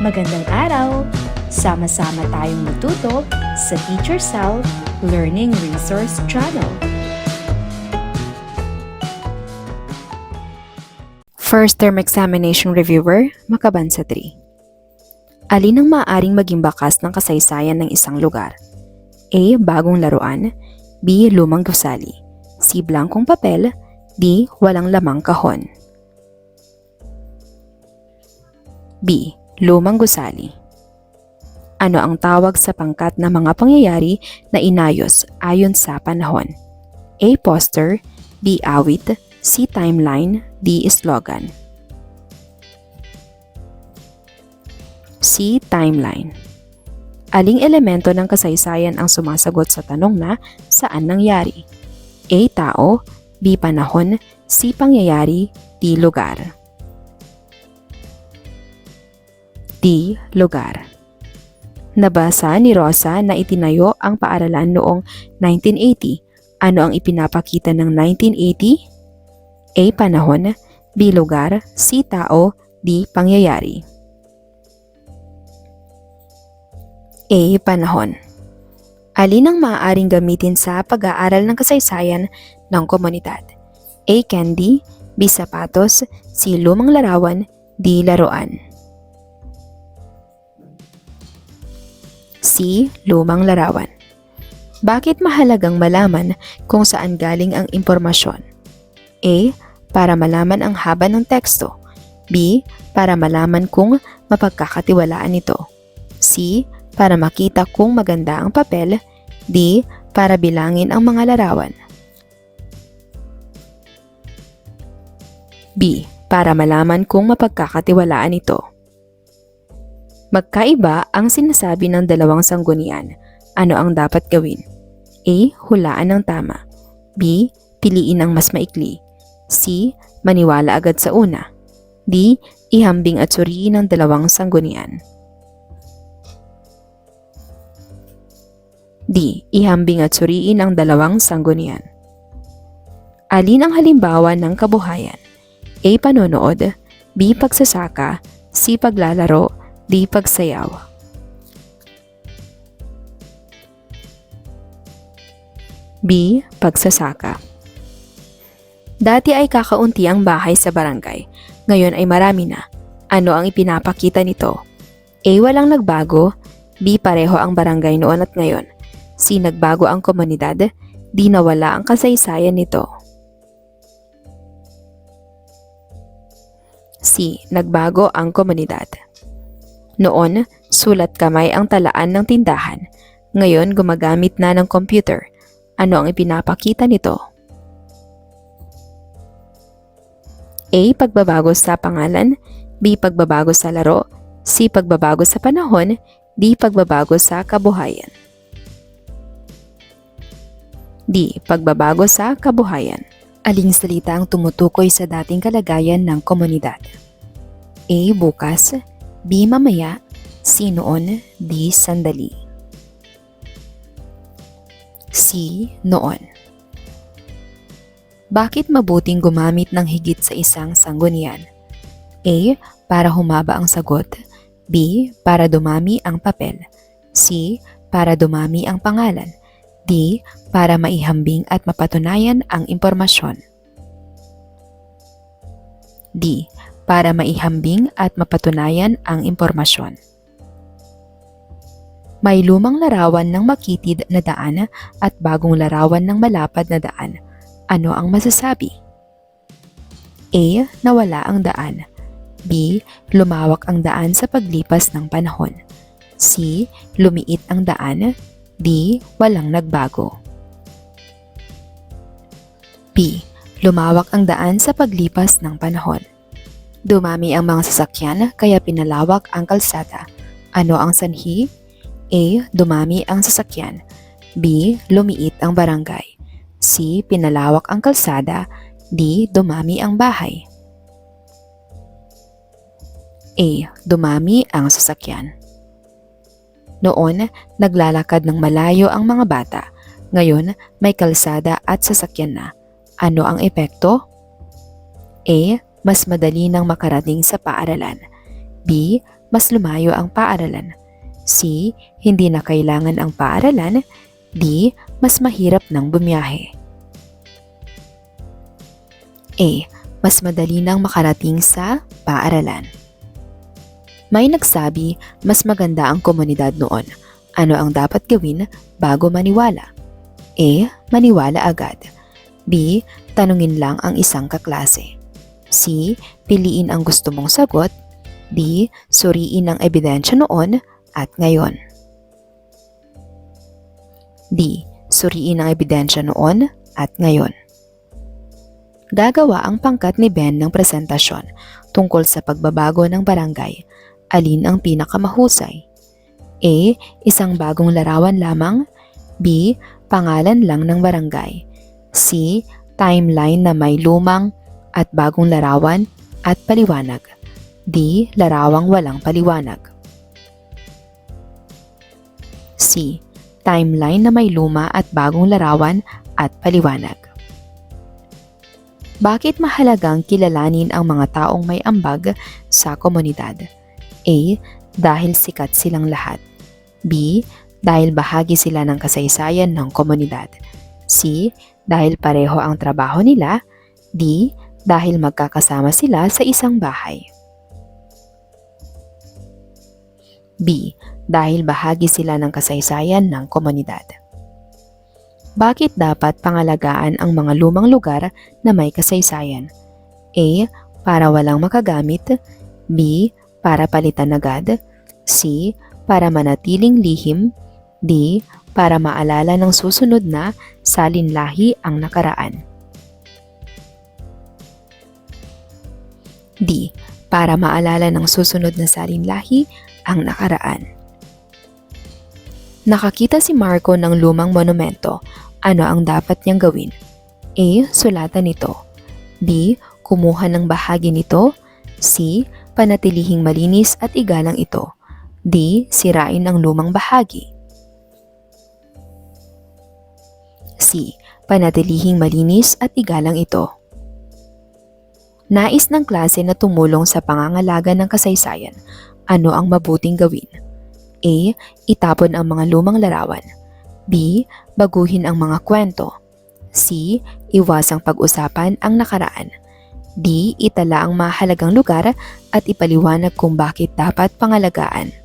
Magandang araw! Sama-sama tayong matuto sa Teacher Sal Learning Resource Channel. First Term Examination Reviewer, Makabansa 3. Alin ang maaaring maging bakas ng kasaysayan ng isang lugar? A. Bagong laruan. B. Lumang gusali. C. Blankong papel. D. Walang lamang kahon. B. Lumang gusali. Ano ang tawag sa pangkat na mga pangyayari na inayos ayon sa panahon? A. Poster. B. Awit. C. Timeline. D. Slogan. C. Timeline. Aling elemento ng kasaysayan ang sumasagot sa tanong na saan nangyari? A. Tao. B. Panahon. C. Pangyayari. D. Lugar. D. Lugar. Nabasa ni Rosa na itinayo ang paaralan noong 1980. Ano ang ipinapakita ng 1980? A. Panahon. B. Lugar. C. Tao. D. Pangyayari. A. Panahon. Alin ang maaaring gamitin sa pag-aaral ng kasaysayan ng komunidad? A. Candy. B. Sapatos. C. Lumang larawan. D. Laruan. C. Lumang larawan. Bakit mahalagang malaman kung saan galing ang impormasyon? A. Para malaman ang haba ng teksto. B. Para malaman kung mapagkakatiwalaan ito. C. Para makita kung maganda ang papel. D. Para bilangin ang mga larawan. B. Para malaman kung mapagkakatiwalaan ito. Magkaiba ang sinasabi ng dalawang sanggunian. Ano ang dapat gawin? A. Hulaan ng tama. B. Piliin ang mas maikli. C. Maniwala agad sa una. D. Ihambing at suriin ang dalawang sanggunian. D. Ihambing at suriin ang dalawang sanggunian. Alin ang halimbawa ng kabuhayan? A. Panonood. B. Pagsasaka. C. Paglalaro. D. Pagsayaw. B. Pagsasaka. Dati ay kakaunti ang bahay sa barangay. Ngayon ay marami na. Ano ang ipinapakita nito? A. Walang nagbago. B. Pareho ang barangay noon at ngayon. C. Nagbago ang komunidad. D. Nawala ang kasaysayan nito. C. Nagbago ang komunidad. Noon, sulat kamay ang talaan ng tindahan. Ngayon, gumagamit na ng computer. Ano ang ipinapakita nito? A. Pagbabago sa pangalan. B. Pagbabago sa laro. C. Pagbabago sa panahon. D. Pagbabago sa kabuhayan. D. Pagbabago sa kabuhayan. Aling salita ang tumutukoy sa dating kalagayan ng komunidad? A. Bukas. B. Mamaya. C. Noon. D. Sandali. C. Noon. Bakit mabuting gumamit ng higit sa isang sanggunian? A. Para humaba ang sagot. B. Para dumami ang papel. C. Para dumami ang pangalan. D. Para maihambing at mapatunayan ang impormasyon. D. Para maihambing at mapatunayan ang impormasyon. May lumang larawan ng makitid na daan at bagong larawan ng malapad na daan. Ano ang masasabi? A. Nawala ang daan. B. Lumawak ang daan sa paglipas ng panahon. C. Lumiit ang daan. D. Walang nagbago. B. Lumawak ang daan sa paglipas ng panahon. Dumami ang mga sasakyan kaya pinalawak ang kalsada. Ano ang sanhi? A. Dumami ang sasakyan. B. Lumiit ang barangay. C. Pinalawak ang kalsada. D. Dumami ang bahay. A. Dumami ang sasakyan. Noon, naglalakad ng malayo ang mga bata. Ngayon, may kalsada at sasakyan na. Ano ang epekto? A. Mas madali nang makarating sa paaralan. B. mas lumayo ang paaralan. C. Hindi na kailangan ang paaralan. D. Mas mahirap nang bumiyahe. A. Mas madali nang makarating sa paaralan. May nagsabi, mas maganda ang komunidad noon. Ano ang dapat gawin bago maniwala? A. Maniwala agad. B. Tanungin lang ang isang kaklase. C. Piliin ang gusto mong sagot. D. Suriin ang ebidensya noon at ngayon. D. Suriin ang ebidensya noon at ngayon. Gagawa ang pangkat ni Ben ng presentasyon tungkol sa pagbabago ng barangay. Alin ang pinakamahusay? A. Isang bagong larawan lamang. B. Pangalan lang ng barangay. C. Timeline na may lumang at bagong larawan at paliwanag. D. Larawang walang paliwanag. C. Timeline na may luma at bagong larawan at paliwanag. Bakit mahalagang kilalanin ang mga taong may ambag sa komunidad? A. Dahil sikat silang lahat. B. Dahil bahagi sila ng kasaysayan ng komunidad. C. Dahil pareho ang trabaho nila. D. Dahil magkakasama sila sa isang bahay. B. Dahil bahagi sila ng kasaysayan ng komunidad. Bakit dapat pangalagaan ang mga lumang lugar na may kasaysayan? A. Para walang makagamit. B. Para palitan agad. C. Para manatiling lihim. D. Para maalala ng susunod na salinlahi ang nakaraan. D. Para maalala ng susunod na salinlahi ang nakaraan. Nakakita si Marco ng lumang monumento. Ano ang dapat niyang gawin? A. Sulatan ito. B. Kumuha ng bahagi nito. C. Panatilihing malinis at igalang ito. D. Sirain ang lumang bahagi. C. Panatilihing malinis at igalang ito. Nais ng klase na tumulong sa pangangalaga ng kasaysayan. Ano ang mabuting gawin? A. Itapon ang mga lumang larawan. B. Baguhin ang mga kwento. C. Iwasang pag-usapan ang nakaraan. D. Itala ang mahalagang lugar at ipaliwanag kung bakit dapat pangalagaan.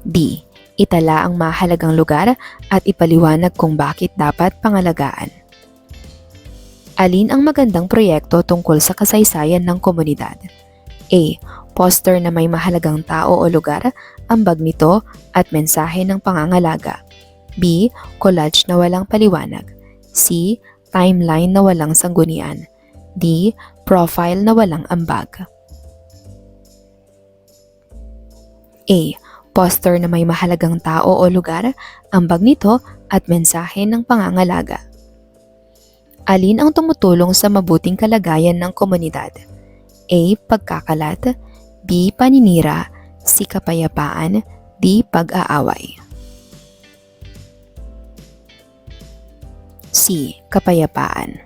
D. Itala ang mahalagang lugar at ipaliwanag kung bakit dapat pangalagaan. Alin ang magandang proyekto tungkol sa kasaysayan ng komunidad? A. Poster na may mahalagang tao o lugar, ambag nito at mensahe ng pangangalaga. B. Collage na walang paliwanag. C. Timeline na walang sanggunian. D. Profile na walang ambag. A. Poster na may mahalagang tao o lugar, ambag nito at mensahe ng pangangalaga. Alin ang tumutulong sa mabuting kalagayan ng komunidad? A. Pagkakalat. B. Paninira. C. Kapayapaan. D. Pag-aaway. C. Kapayapaan.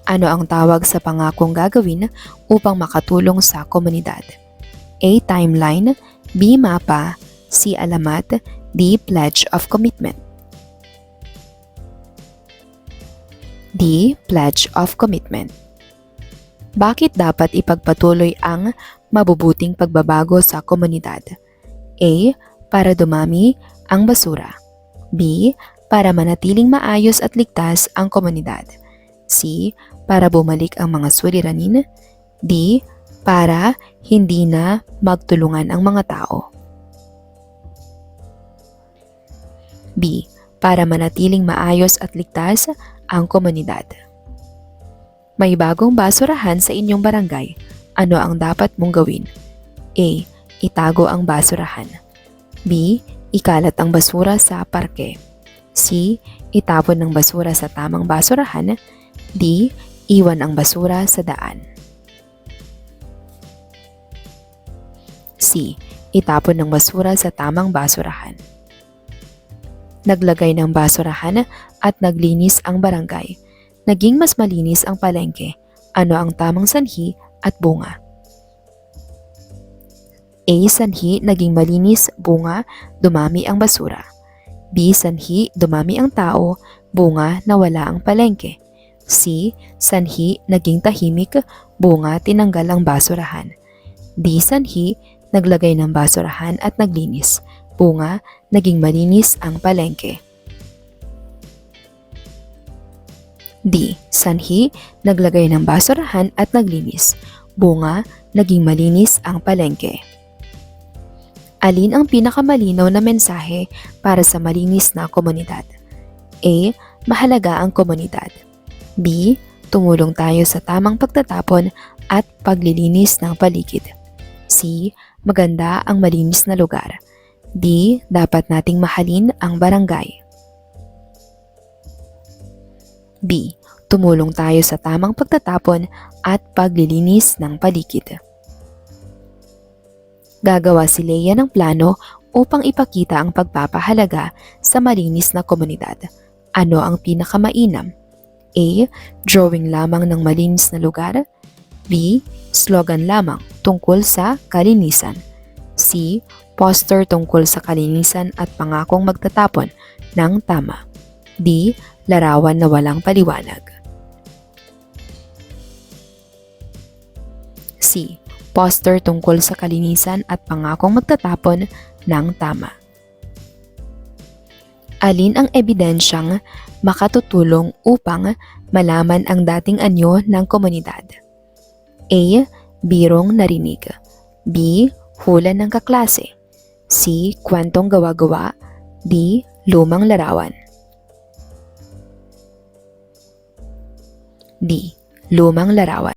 Ano ang tawag sa pangakong gagawin upang makatulong sa komunidad? A. Timeline. B. Mapa. C. Alamat. D. Pledge of Commitment. D. Pledge of Commitment. Bakit dapat ipagpatuloy ang mabubuting pagbabago sa komunidad? A. Para dumami ang basura. B. Para manatiling maayos at ligtas ang komunidad. C. Para bumalik ang mga suliranin. D. Para hindi na magtulungan ang mga tao. B. Para manatiling maayos at ligtas ang komunidad. May bagong basurahan sa inyong barangay. Ano ang dapat mong gawin? A. Itago ang basurahan. B. Ikalat ang basura sa parke. C. Itapon ng basura sa tamang basurahan. D. Iwan ang basura sa daan. C. Itapon ng basura sa tamang basurahan. Naglagay ng basurahan at naglinis ang barangay. Naging mas malinis ang palengke. Ano ang tamang sanhi at bunga. A. Sanhi, naging malinis, bunga, dumami ang basura. B. Sanhi, dumami ang tao, bunga, nawala ang palengke. C. Sanhi, naging tahimik, bunga, tinanggal ang basurahan. D. Sanhi, naglagay ng basurahan at naglinis, bunga, naging malinis ang palengke. D. Sanhi, naglagay ng basurahan at naglinis, bunga, naging malinis ang palengke. Alin ang pinakamalinaw na mensahe para sa malinis na komunidad? A. Mahalaga ang komunidad. B. Tumulong tayo sa tamang pagtatapon at paglilinis ng paligid. C. Maganda ang malinis na lugar. D. Dapat nating mahalin ang barangay. B. Tumulong tayo sa tamang pagtatapon at paglilinis ng paligid. Gagawa si Leia ng plano upang ipakita ang pagpapahalaga sa malinis na komunidad. Ano ang pinakamainam? A. Drawing lamang ng malinis na lugar. B. Slogan lamang tungkol sa kalinisan. C. Poster tungkol sa kalinisan at pangakong magtatapon ng tama. D. Larawan na walang paliwanag. C. Poster tungkol sa kalinisan at pangakong magtatapon ng tama. Alin ang ebidensyang makatutulong upang malaman ang dating anyo ng komunidad? A. Birong narinig. B. Hula ng kaklase. C. Kwentong gawa-gawa. D. Lumang larawan. D. Lumang larawan.